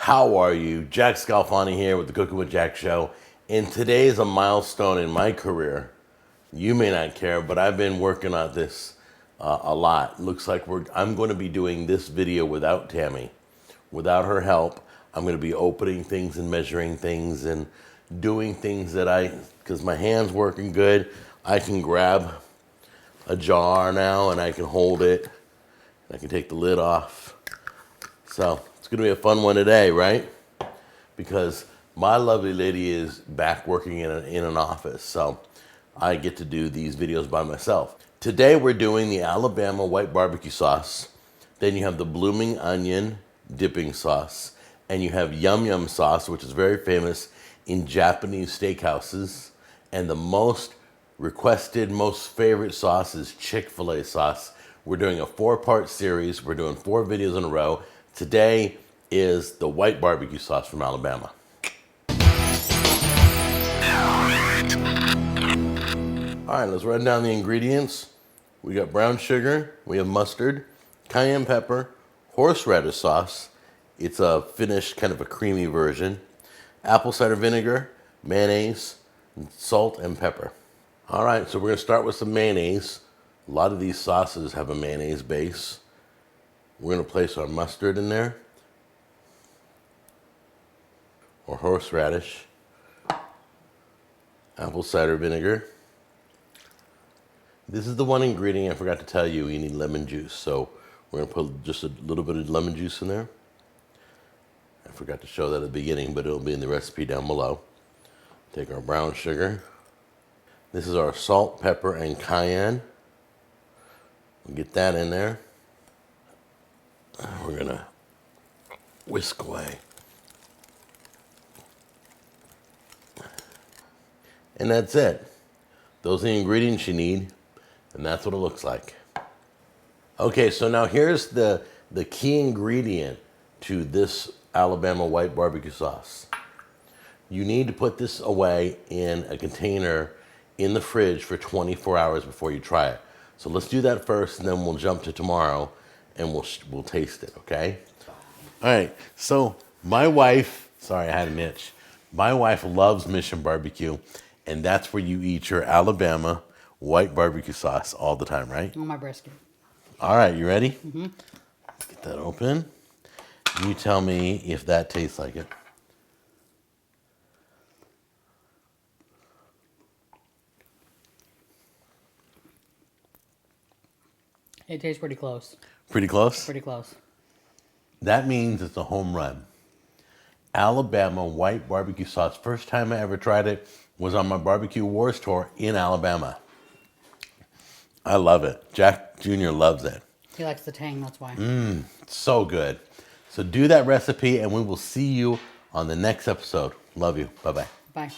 How are you? Jack Scalfani here with the Cooking with Jack show. And today is a milestone in my career. You may not care, but I've been working on this a lot. Looks like I'm going to be doing this video without Tammy. Without her help, I'm going to be opening things and measuring things and doing things that because my hand's working good, I can grab a jar now and I can hold it. I can take the lid off. So it's going to be a fun one today, right? Because my lovely lady is back working in an office, so I get to do these videos by myself. Today we're doing the Alabama white barbecue sauce. Then you have the blooming onion dipping sauce. And you have yum yum sauce, which is very famous in Japanese steakhouses. And the most requested, most favorite sauce is Chick-fil-A sauce. We're doing a 4-part series. We're doing 4 videos in a row. Today is the white barbecue sauce from Alabama. All right, let's run down the ingredients. We got brown sugar, we have mustard, cayenne pepper, horseradish sauce. It's a finished, kind of a creamy version. Apple cider vinegar, mayonnaise, salt, and pepper. All right, so we're gonna start with some mayonnaise. A lot of these sauces have a mayonnaise base. We're gonna place our mustard in there, or horseradish, apple cider vinegar. This is the one ingredient I forgot to tell you, you need lemon juice. So we're gonna put just a little bit of lemon juice in there. I forgot to show that at the beginning, but it'll be in the recipe down below. Take our brown sugar. This is our salt, pepper, and cayenne. We'll get that in there. We're gonna whisk away. And that's it. Those are the ingredients you need, and that's what it looks like. Okay, so now here's the key ingredient to this Alabama white barbecue sauce. You need to put this away in a container in the fridge for 24 hours before you try it. So let's do that first, and then we'll jump to tomorrow, and we'll taste it, okay? All right, so my wife, sorry, I had an itch. My wife loves Mission Barbecue, and that's where you eat your Alabama white barbecue sauce all the time, right? On my brisket. All right, you ready? Mm-hmm. Get that open. You tell me if that tastes like it. It tastes pretty close. Pretty close? Pretty close. That means it's a home run. Alabama white barbecue sauce. First time I ever tried it was on my Barbecue Wars tour in Alabama. I love it. Jack Jr. loves it. He likes the tang, that's why. So good. So do that recipe, and we will see you on the next episode. Love you. Bye-bye. Bye.